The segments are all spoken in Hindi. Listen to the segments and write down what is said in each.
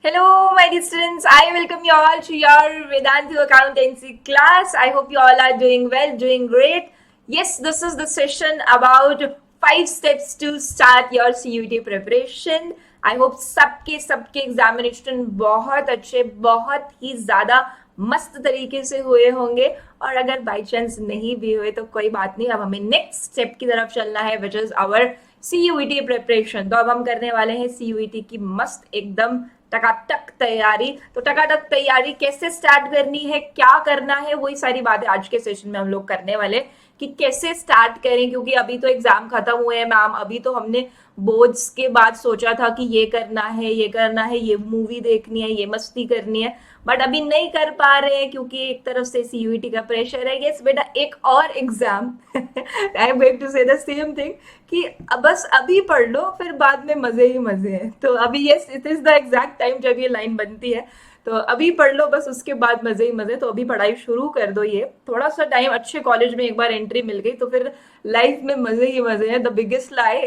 Hello, my dear students. I welcome you all to your Vedantu Accountancy class. I hope you all are doing well, doing great. Yes, this is the session about 5 steps to start your CUT preparation. I hope सबके एग्जामिनेशन बहुत अच्छे, बहुत ही ज़्यादा मस्त तरीके से हुए होंगे. और अगर बाई चांस नहीं भी हुए तो कोई बात नहीं. अब हमें नेक्स्ट स्टेप की तरफ चलना है, which is our CUET preparation. तो अब हम करने वाले हैं CUET की मस्त एकदम टकाटक तैयारी. तो टकाटक तैयारी कैसे स्टार्ट करनी है, क्या करना है, वही सारी बातें आज के सेशन में हम लोग करने वाले कि कैसे स्टार्ट करें. क्योंकि अभी तो एग्जाम खत्म हुए हैं मैम. अभी तो हमने बोर्ड्स के बाद सोचा था कि ये करना है, ये करना है, ये मूवी देखनी है, ये मस्ती करनी है, बट अभी नहीं कर पा रहे हैं क्योंकि एक तरफ से CUET का प्रेशर है. यस बेटा, एक और exam. I am going to say the same thing कि बस अभी पढ़ लो, फिर बाद में मजे ही मजे हैं. तो अभी yes, it is the exact time जब ये लाइन बनती है. तो अभी पढ़ लो बस, उसके बाद मजे ही मजे. तो अभी पढ़ाई शुरू कर दो. ये थोड़ा सा टाइम अच्छे कॉलेज में एक बार एंट्री मिल गई तो फिर लाइफ में मजे ही मजे हैं. The biggest lie.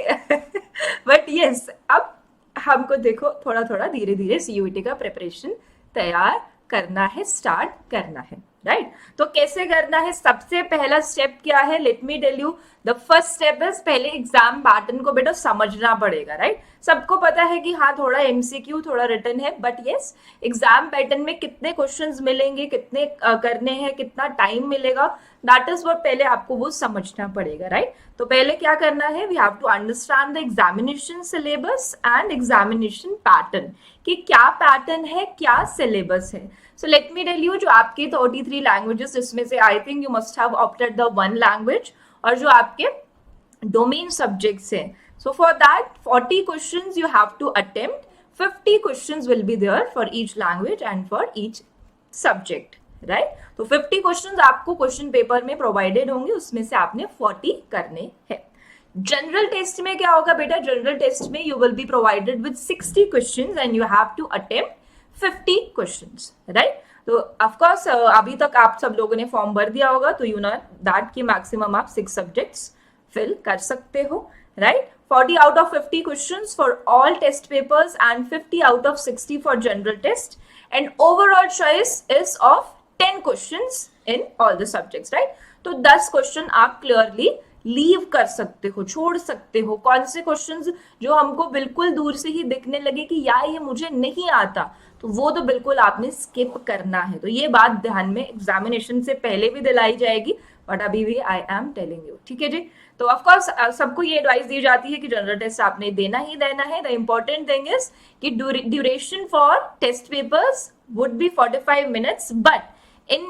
But yes, अब हमको देखो थोड़ा थोड़ा धीरे धीरे CUET का प्रिपरेशन तैयार करना है, स्टार्ट करना है. राइट तो कैसे करना है? सबसे पहला स्टेप क्या है? Let me tell you. The first step is पहले एग्जाम पैटर्न को बेटा समझना पड़ेगा. राइट सबको पता है कि हाँ थोड़ा MCQ थोड़ा रिटर्न है, बट यस एग्जाम पैटर्न में कितने क्वेश्चंस मिलेंगे, कितने करने हैं, कितना टाइम मिलेगा, दैट इज व्हाट पहले आपको वो समझना पड़ेगा. राइट तो पहले क्या करना है? We have to understand the examination syllabus and examination pattern, कि क्या पैटर्न है, क्या सिलेबस है. So let me tell you, जो आपके 33 लैंग्वेजेस, इसमें से I think you must have opted the one language, और जो आपके डोमेन सब्जेक्ट्स हैं. So for that 40 questions you have to attempt. 50 questions will be there for each language and for each subject. Right तो 50 क्वेश्चंस आपको क्वेश्चन पेपर में प्रोवाइडेड होंगे, उसमें से आपने 40 करने हैं. जनरल टेस्ट में क्या होगा बेटा? जनरल टेस्ट में you will be provided with 60 questions and you have to attempt 50 questions. Right तो ऑफकोर्स अभी तक आप सब लोगों ने फॉर्म भर दिया होगा, तो यू नो दैट कि मैक्सिमम आप 6 सब्जेक्ट्स फिल कर सकते हो. Right 40 out of 50 questions for all test papers and 50 out of 60 for general test, and overall choice is of 10 questions in all the subjects. Right तो 10 क्वेश्चन आप क्लियरली लीव कर सकते हो, छोड़ सकते हो. कौन से क्वेश्चंस जो हमको बिल्कुल दूर से ही दिखने लगे कि यार ये मुझे नहीं आता, तो वो तो बिल्कुल आपने स्किप करना है. तो ये बात ध्यान में एग्जामिनेशन से पहले भी दिलाई जाएगी, बट अभी भी आई एम टेलिंग यू. ठीक है जी. तो ऑफकोर्स सबको ये एडवाइस दी जाती है कि जनरल टेस्ट आपने देना ही देना है. द इम्पोर्टेंट थिंग इज कि duration for test papers would be 45 minutes, but इन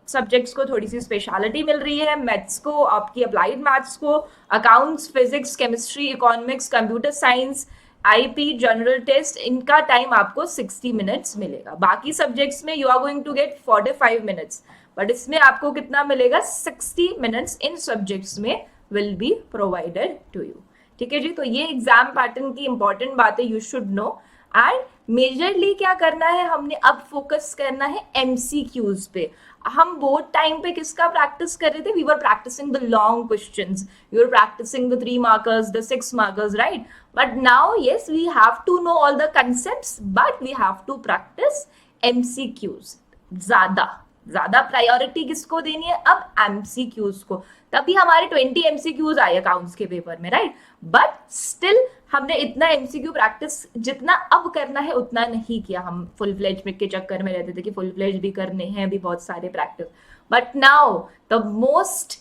सब्जेक्ट्स को थोड़ी सी स्पेशलिटी मिल रही है. मैथ्स को, आपकी अप्लाइड मैथ्स को, accounts, physics, chemistry, economics, computer science, IP, general test, इनका टाइम आपको 60 मिनट्स मिलेगा. बाकी सब्जेक्ट्स में you are going to get 45 minutes, but इसमें आपको कितना मिलेगा? 60 मिनट्स इन सब्जेक्ट्स में will be provided to you. ठीक है जी. तो ये एग्जाम पैटर्न की इंपॉर्टेंट बातें you should know. And majorly क्या करना है? हमने अब फोकस करना है MCQs पे. हम बोर्ड टाइम पे किसका प्रैक्टिस कर रहे थे? We were practising the long questions, we were practising the 3 markers, the 6 markers. Right but now yes we have to know all the concepts, but we have to practise MCQs. ज्यादा प्रायोरिटी किसको देनी है? अब MCQs को. तभी हमारे 20 MCQs आए अकाउंट्स के पेपर में. राइट बट स्टिल हमने इतना MCQ प्रैक्टिस जितना अब करना है उतना नहीं किया. हम फुल फ्लेज के चक्कर में रहते थे कि फुल फ्लेज भी करने हैं, अभी बहुत सारे practice. But now the most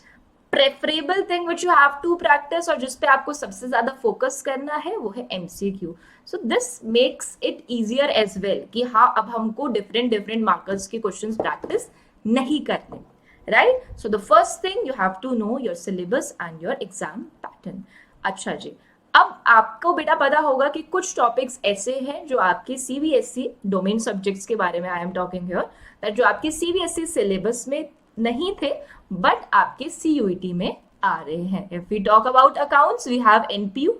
preferable thing which you have to practise, और जिसपे आपको सबसे ज्यादा फोकस करना है, वो है MCQ. So this makes it easier as well कि हाँ अब हमको डिफरेंट मार्कर्स के क्वेश्चंस प्रैक्टिस नहीं करने. Right so the first thing you have to know your syllabus and your exam pattern. अच्छा जी, अब आपको बेटा पता होगा कि कुछ टॉपिक्स ऐसे हैं जो आपके CBSE डोमेन सब्जेक्ट्स के बारे में I am talking here, that जो आपके CBSE सिलेबस में नहीं थे बट आपके CUET में आ रहे हैं. If we talk about accounts, we have NPO,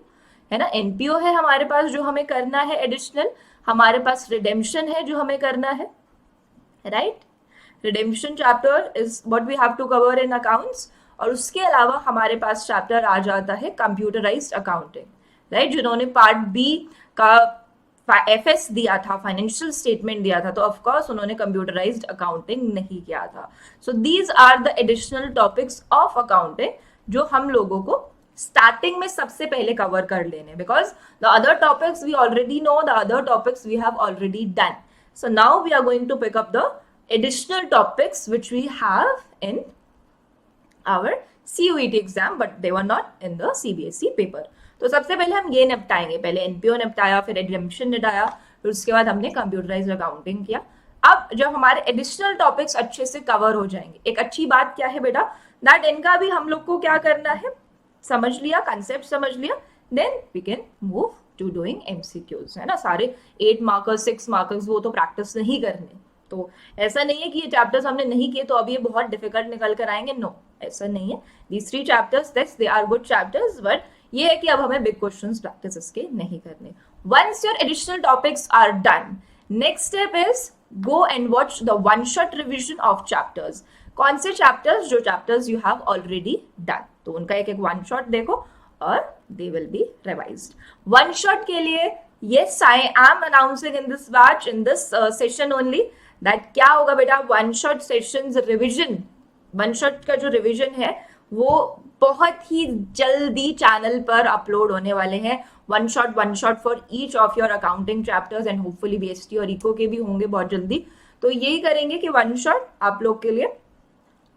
है ना. NPO है हमारे पास जो हमें करना है एडिशनल. हमारे पास रिडेम्पशन है जो हमें करना है. Right redemption chapter is what we have to cover in accounts. और उसके अलावा हमारे पास चैप्टर आ जाता है कंप्यूटराइज्ड अकाउंटिंग. राइट जिन्होंने पार्ट B का एफएस दिया था, फाइनेंशियल स्टेटमेंट दिया था, तो ऑफकोर्स उन्होंने कंप्यूटराइज्ड अकाउंटिंग नहीं किया था. So these are the additional topics of accounting जो हम लोगों को स्टार्टिंग में सबसे पहले कवर कर लेने, because the other topics we already know, the other topics we have already done. So now we are going to pick up the additional topics which we have in our CUET exam, but they were not in the CBSE paper. तो सबसे पहले हम ये निपटाएंगे, पहले एनपीओ निपटाया, फिर एग्जामिनेशन निपटाया, फिर उसके बाद हमने कंप्यूटराइज्ड अकाउंटिंग किया. अब जब हमारे एडिशनल टॉपिक्स अच्छे से कवर हो जाएंगे, एक अच्छी बात क्या है बेटा, दैट इनका भी हम लोग को क्या करना है, समझ लिया, कंसेप्ट समझ लिया, then we can move to doing MCQs, है ना. सारे 8 मार्कर्स 6 मार्कर्स वो तो प्रैक्टिस नहीं करने, तो ऐसा नहीं है कि ये चैप्टर्स हमने नहीं किए तो अब ये बहुत डिफिकल्ट निकल कर आएंगे, नो, ऐसा नहीं है. These 3 chapters, they are good chapters, but ये है कि अब हमें बिग क्वेश्चंस प्रैक्टिस इसके नहीं करने. Once your additional topics are done, next step is go and watch the one shot revision of chapters. कौन से चैप्टर्स, जो chapters you have already done, तो उनका एक एक वन शॉट देखो और they will be revised. One shot के लिए yes, I am announcing in this batch, in this session only, that क्या होगा बेटा, one shot sessions revision, one shot का जो रिवीजन है वो बहुत ही जल्दी चैनल पर अपलोड होने वाले हैं. One shot for each of your accounting chapters and hopefully BST और इको के भी होंगे बहुत जल्दी. तो यही करेंगे कि वन शॉट आप लोग के लिए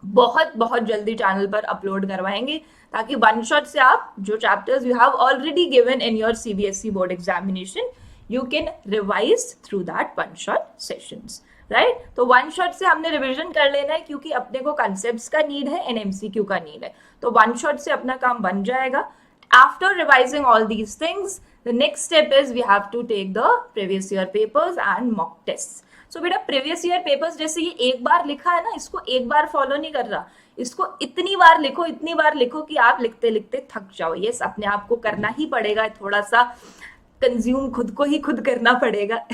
बहुत बहुत जल्दी चैनल पर अपलोड करवाएंगे, ताकि वन शॉट से आप जो chapters you have already given in your CBSE board examination, you can revise through that one shot sessions, right. तो वन शॉट से हमने रिवीजन कर लेना है, क्योंकि अपने को कंसेप्ट्स का नीड है एंड एमसीक्यू का नीड है, तो वन शॉट से अपना काम बन जाएगा. After revising all these things, the next step is we have to take the previous year papers and mock test. So बेटा प्रीवियस ईयर पेपर्स, जैसे ये एक बार लिखा है ना, इसको एक बार फॉलो नहीं कर रहा, इसको इतनी बार लिखो कि आप लिखते लिखते थक जाओ. यस, अपने आप को करना ही पड़ेगा, थोड़ा सा कंज्यूम खुद को ही खुद करना पड़ेगा.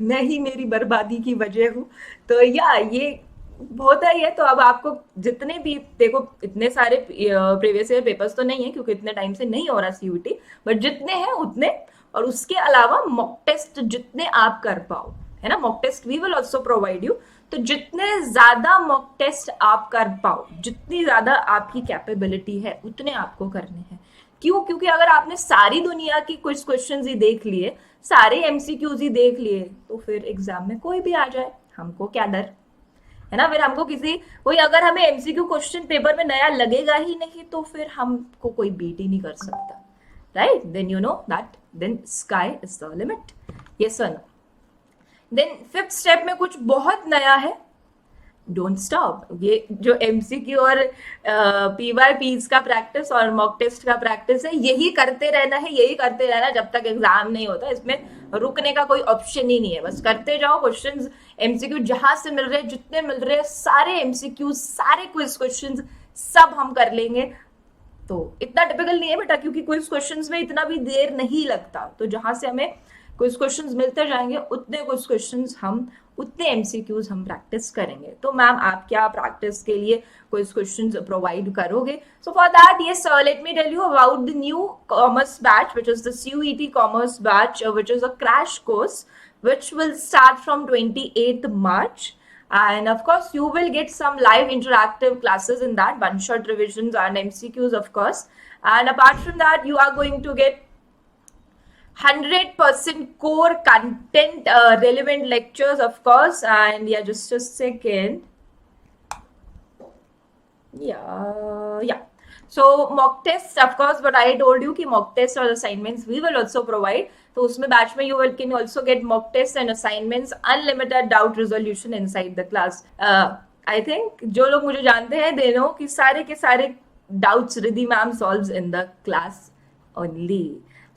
मैं ही मेरी बर्बादी की वजह हूँ, तो या ये होता ही है. तो अब आपको जितने भी, देखो इतने सारे प्रीवियस ईयर पेपर्स तो नहीं है क्योंकि इतने टाइम से नहीं हो रहा सीयूटी, बट जितने हैं उतने, और उसके अलावा मॉक टेस्ट जितने आप कर पाओ, है ना. Mock test we will also provide you, तो जितने ज्यादा मॉक टेस्ट आप कर पाओ, जितनी ज्यादा आपकी कैपेबिलिटी है, उतने आपको करने हैं. क्यों? क्योंकि अगर आपने सारी दुनिया की कुछ क्वेश्चंस ही देख लिए, सारे एमसीक्यूज ही देख लिए, तो फिर एग्जाम में कोई भी आ जाए, हमको क्या डर, है ना. फिर हमको कोई अगर हमें एमसीक्यू क्वेश्चन पेपर में नया लगेगा ही नहीं, तो फिर हमको कोई बीट ही नहीं कर सकता, right. Then you know that then sky is the limit. Yes sir. Then fifth step में कुछ बहुत नया है, डोंट स्टॉप. ये जो एमसीक्यू और पीवाईपीज का प्रैक्टिस और मॉक टेस्ट का प्रैक्टिस है, यही करते रहना जब तक एग्जाम नहीं होता. इसमें रुकने का कोई ऑप्शन ही नहीं है, बस करते जाओ. क्वेश्चंस एमसीक्यू जहां से मिल रहे हैं, जितने मिल रहे हैं, सारे एमसीक्यू, सारे क्विज क्वेश्चंस सब हम कर लेंगे. तो इतना टिपिकल नहीं है बेटा, क्योंकि क्विज क्वेश्चंस में इतना भी देर नहीं लगता. तो जहां से हमें कुछ क्वेश्चंस मिलते जाएंगे, उतने कुछ क्वेश्चंस हम, उतने एमसीक्यूज हम प्रैक्टिस करेंगे. तो मैम आप क्या प्रैक्टिस के लिए कुछ क्वेश्चंस प्रोवाइड करोगे? So for that, yes let me tell you about the new commerce batch, which is the CUET commerce batch, which is a crash course which will start from 28th March, and of course you will get some live interactive classes in that, one shot revisions and MCQs of course, and apart from that you are going to get 100% core content, relevant lectures of course. And yeah, just a second. Yeah. So mock tests of course, but I told you कि mock tests और assignments we will also provide. तो उसमें बैच में you will can also get mock tests and assignments, unlimited doubt resolution inside the class. I think जो लोग मुझे जानते हैं they know कि सारे के सारे doubts Riddhi ma'am solves in the class only.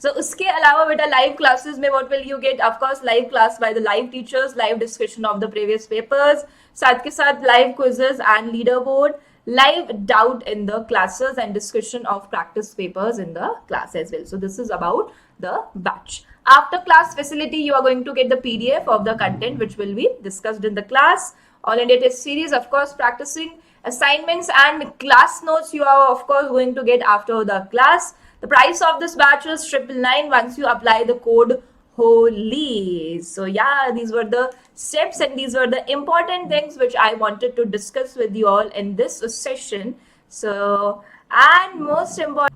So उसके अलावा बेटा लाइव क्लासेस में what will you get? Of course live class by the live teachers, live discussion of the previous papers, साथ के साथ live quizzes and leaderboard, live doubt in the classes and discussion of practice papers in the class as well. So this is about the batch. After class facility, you are going to get the PDF of the content which will be discussed in the class. All India test series, of course, practicing assignments and class notes you are of course going to get after the class. The price of this batch is 999 once you apply the code holy. So yeah, these were the steps and these were the important things which I wanted to discuss with you all in this session. So, and most important,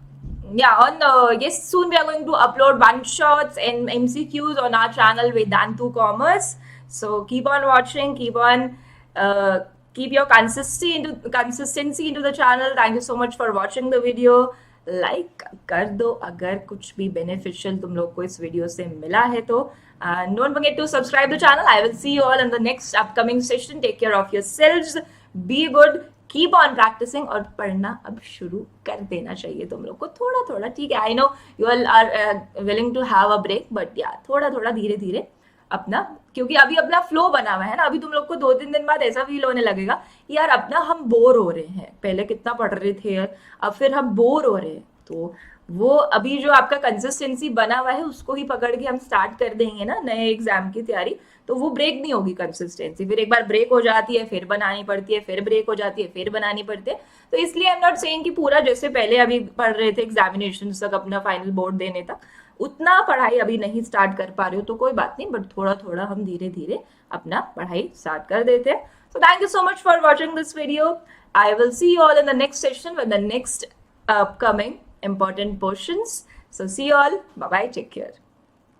yeah, on yes, soon we are going to upload one shots and MCQs on our channel Vedantu Commerce. So keep on watching, uh, keep your consistency into the channel. Thank you so much for watching the video. Like कर दो अगर कुछ भी बेनिफिशियल तुम लोग को इस वीडियो से मिला है तो don't forget to subscribe the channel. I will see you all in the next upcoming session. Take care of yourselves, be good, keep on practising. और पढ़ना अब शुरू कर देना चाहिए तुम लोग को थोड़ा थोड़ा. ठीक है, I know you all are willing to have a break, but या थोड़ा थोड़ा धीरे धीरे अपना, क्योंकि अभी अपना फ्लो बना हुआ है ना. अभी तुम लोग को 2-3 दिन बाद ऐसा फील होने लगेगा यार अपना हम बोर हो रहे हैं. पहले कितना पढ़ रहे थे अब फिर हम बोर हो रहे हैं. तो वो अभी जो आपका कंसिस्टेंसी बना हुआ है उसको ही पकड़ के हम स्टार्ट कर देंगे ना नए एग्जाम की तैयारी, तो वो ब्रेक नहीं होगी कंसिस्टेंसी. फिर एक बार ब्रेक हो जाती है फिर बनानी पड़ती है, फिर ब्रेक हो जाती है फिर बनानी पड़ती है. तो इसलिए आई एम नॉट सेइंग कि पूरा जैसे पहले अभी पढ़ रहे थे एग्जामिनेशन तक अपना फाइनल बोर्ड देने तक उतना पढ़ाई अभी नहीं स्टार्ट कर पा रहे हो तो कोई बात नहीं, बट थोड़ा थोड़ा हम धीरे धीरे अपना पढ़ाई स्टार्ट कर देते हैं. So thank you so much for watching this video. I will see you all in the next session with the next upcoming important portions. So see you all. Bye bye. Take care.